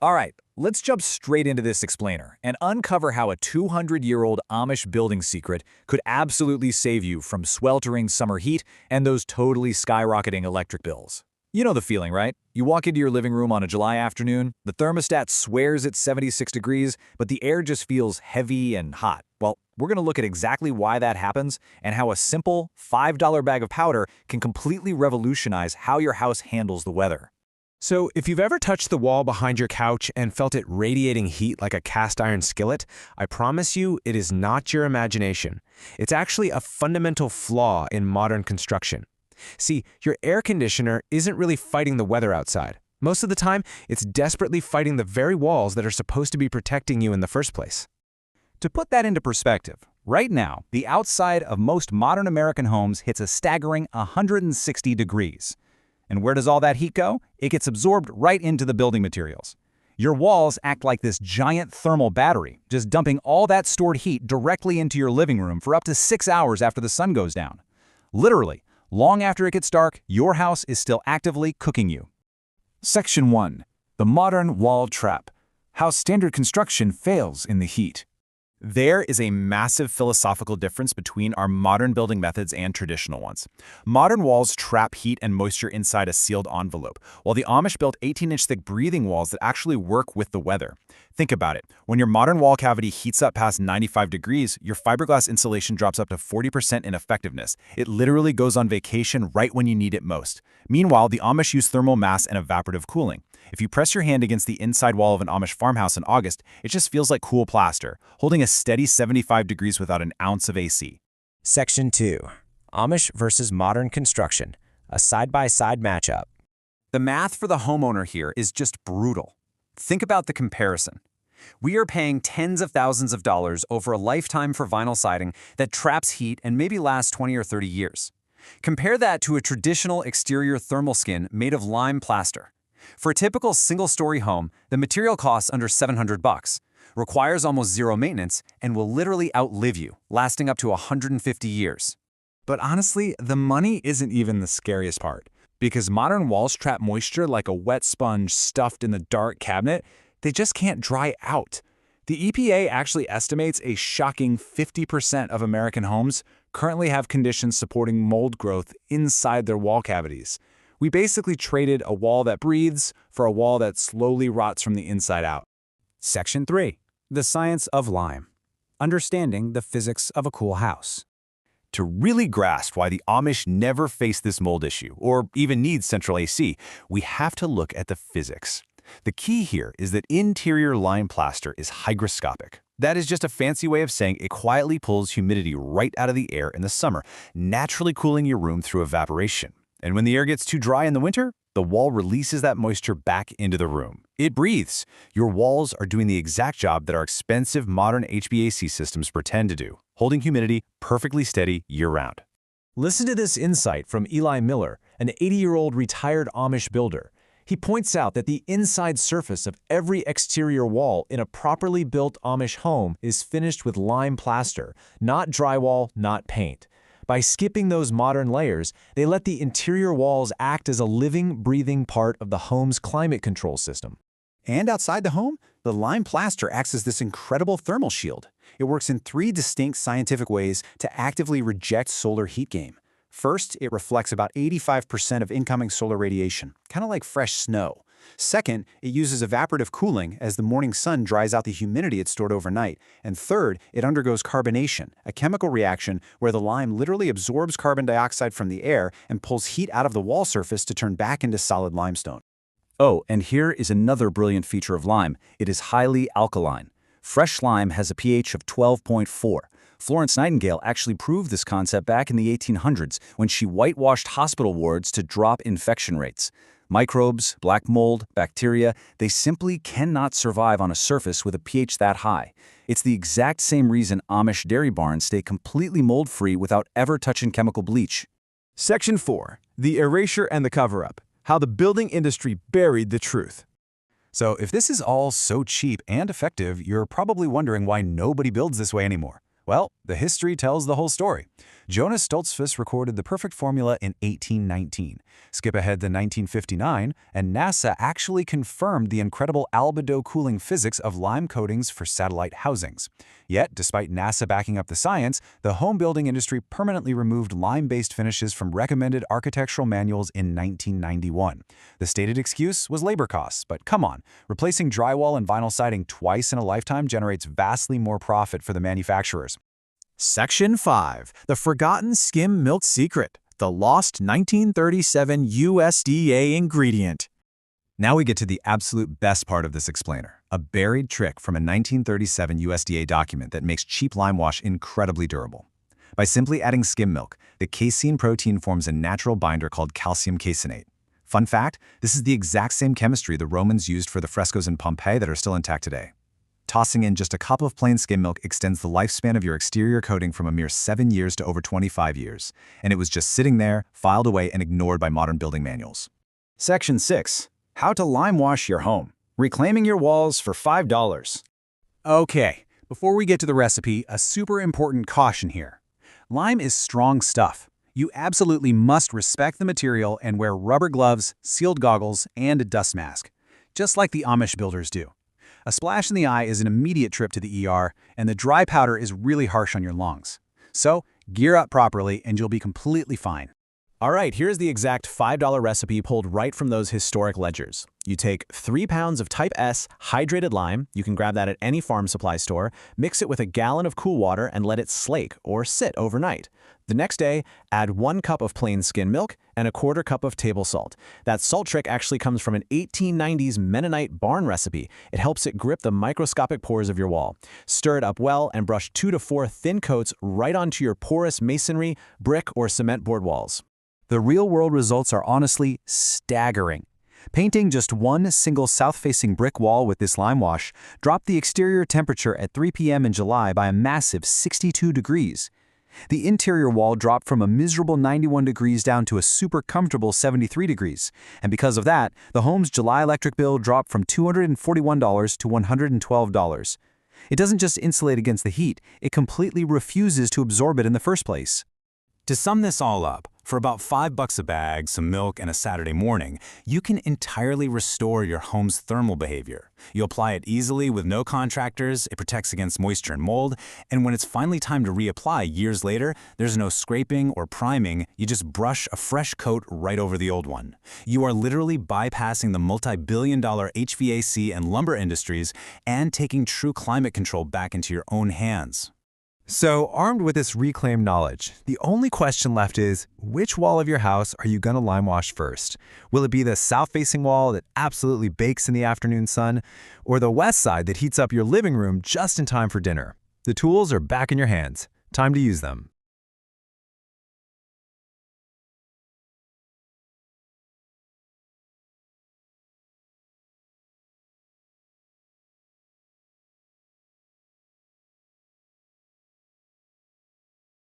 All right, let's jump straight into this explainer and uncover how a 200-year-old Amish building secret could absolutely save you from sweltering summer heat and those totally skyrocketing electric bills. You know the feeling, right? You walk into your living room on a July afternoon, the thermostat swears it's 76 degrees, but the air just feels heavy and hot. Well, we're going to look at exactly why that happens and how a simple $5 bag of powder can completely revolutionize how your house handles the weather. So, if you've ever touched the wall behind your couch and felt it radiating heat like a cast iron skillet, I promise you it is not your imagination. It's actually a fundamental flaw in modern construction. See, your air conditioner isn't really fighting the weather outside. Most of the time, it's desperately fighting the very walls that are supposed to be protecting you in the first place. To put that into perspective, right now, the outside of most modern American homes hits a staggering 160 degrees. And where does all that heat go? It gets absorbed right into the building materials. Your walls act like this giant thermal battery, just dumping all that stored heat directly into your living room for up to 6 hours after the sun goes down. Literally, long after it gets dark, your house is still actively cooking you. Section 1. The Modern Wall Trap. How Standard Construction Fails in the Heat. There is a massive philosophical difference between our modern building methods and traditional ones. Modern walls trap heat and moisture inside a sealed envelope, while the Amish built 18-inch thick breathing walls that actually work with the weather. Think about it. When your modern wall cavity heats up past 95 degrees, your fiberglass insulation drops up to 40% in effectiveness. It literally goes on vacation right when you need it most. Meanwhile, the Amish use thermal mass and evaporative cooling. If you press your hand against the inside wall of an Amish farmhouse in August, it just feels like cool plaster, holding a steady 75 degrees without an ounce of AC. Section 2. Amish versus modern construction, a side-by-side matchup. The math for the homeowner here is just brutal. Think about the comparison. We are paying tens of thousands of dollars over a lifetime for vinyl siding that traps heat and maybe lasts 20 or 30 years. Compare that to a traditional exterior thermal skin made of lime plaster. For a typical single-story home, the material costs under $700, requires almost zero maintenance, and will literally outlive you, lasting up to 150 years. But honestly, the money isn't even the scariest part. Because modern walls trap moisture like a wet sponge stuffed in the dark cabinet, they just can't dry out. The EPA actually estimates a shocking 50% of American homes currently have conditions supporting mold growth inside their wall cavities. We basically traded a wall that breathes for a wall that slowly rots from the inside out. Section 3. The Science of Lime. Understanding the Physics of a Cool House. To really grasp why the Amish never face this mold issue, or even need central AC, we have to look at the physics. The key here is that interior lime plaster is hygroscopic. That is just a fancy way of saying it quietly pulls humidity right out of the air in the summer, naturally cooling your room through evaporation. And when the air gets too dry in the winter, the wall releases that moisture back into the room. It breathes. Your walls are doing the exact job that our expensive modern HVAC systems pretend to do, holding humidity perfectly steady year-round. Listen to this insight from Eli Miller, an 80-year-old retired Amish builder. He points out that the inside surface of every exterior wall in a properly built Amish home is finished with lime plaster, not drywall, not paint. By skipping those modern layers, they let the interior walls act as a living, breathing part of the home's climate control system. And outside the home, the lime plaster acts as this incredible thermal shield. It works in 3 distinct scientific ways to actively reject solar heat gain. First, it reflects about 85% of incoming solar radiation, kind of like fresh snow. Second, it uses evaporative cooling as the morning sun dries out the humidity it stored overnight. And third, it undergoes carbonation, a chemical reaction where the lime literally absorbs carbon dioxide from the air and pulls heat out of the wall surface to turn back into solid limestone. Oh, and here is another brilliant feature of lime. It is highly alkaline. Fresh lime has a pH of 12.4. Florence Nightingale actually proved this concept back in the 1800s when she whitewashed hospital wards to drop infection rates. Microbes, black mold, bacteria, they simply cannot survive on a surface with a pH that high. It's the exact same reason Amish dairy barns stay completely mold-free without ever touching chemical bleach. Section 4. The Erasure and the Cover-Up. How the building industry buried the truth. So if this is all so cheap and effective, you're probably wondering why nobody builds this way anymore. Well, the history tells the whole story. Jonas Stoltzfus recorded the perfect formula in 1819. Skip ahead to 1959, and NASA actually confirmed the incredible albedo cooling physics of lime coatings for satellite housings. Yet, despite NASA backing up the science, the home building industry permanently removed lime-based finishes from recommended architectural manuals in 1991. The stated excuse was labor costs, but come on, replacing drywall and vinyl siding twice in a lifetime generates vastly more profit for the manufacturers. Section 5. The Forgotten Skim Milk Secret, the lost 1937 USDA ingredient. Now we get to the absolute best part of this explainer, a buried trick from a 1937 USDA document that makes cheap lime wash incredibly durable. By simply adding skim milk, the casein protein forms a natural binder called calcium caseinate. Fun fact, this is the exact same chemistry the Romans used for the frescoes in Pompeii that are still intact today. Tossing in just a cup of plain skim milk extends the lifespan of your exterior coating from a mere 7 years to over 25 years, and it was just sitting there, filed away and ignored by modern building manuals. Section 6. How to lime wash your home. Reclaiming your walls for $5. Okay, before we get to the recipe, a super important caution here. Lime is strong stuff. You absolutely must respect the material and wear rubber gloves, sealed goggles, and a dust mask, just like the Amish builders do. A splash in the eye is an immediate trip to the ER, and the dry powder is really harsh on your lungs. So, gear up properly and you'll be completely fine. All right, here's the exact $5 recipe pulled right from those historic ledgers. You take 3 pounds of Type S hydrated lime, you can grab that at any farm supply store, mix it with a gallon of cool water and let it slake or sit overnight. The next day, add 1 cup of plain skim milk and a 1/4 cup of table salt. That salt trick actually comes from an 1890s Mennonite barn recipe. It helps it grip the microscopic pores of your wall. Stir it up well and brush 2 to 4 thin coats right onto your porous masonry, brick, or cement board walls. The real-world results are honestly staggering. Painting just one single south-facing brick wall with this lime wash dropped the exterior temperature at 3 p.m. in July by a massive 62 degrees. The interior wall dropped from a miserable 91 degrees down to a super comfortable 73 degrees. And because of that, the home's July electric bill dropped from $241 to $112. It doesn't just insulate against the heat, it completely refuses to absorb it in the first place. To sum this all up, for about $5 a bag, some milk, and a Saturday morning, you can entirely restore your home's thermal behavior. You apply it easily with no contractors, it protects against moisture and mold, and when it's finally time to reapply years later, there's no scraping or priming, you just brush a fresh coat right over the old one. You are literally bypassing the multi-billion-dollar HVAC and lumber industries and taking true climate control back into your own hands. So, armed with this reclaimed knowledge, the only question left is, which wall of your house are you going to lime wash first? Will it be the south-facing wall that absolutely bakes in the afternoon sun, or the west side that heats up your living room just in time for dinner? The tools are back in your hands. Time to use them.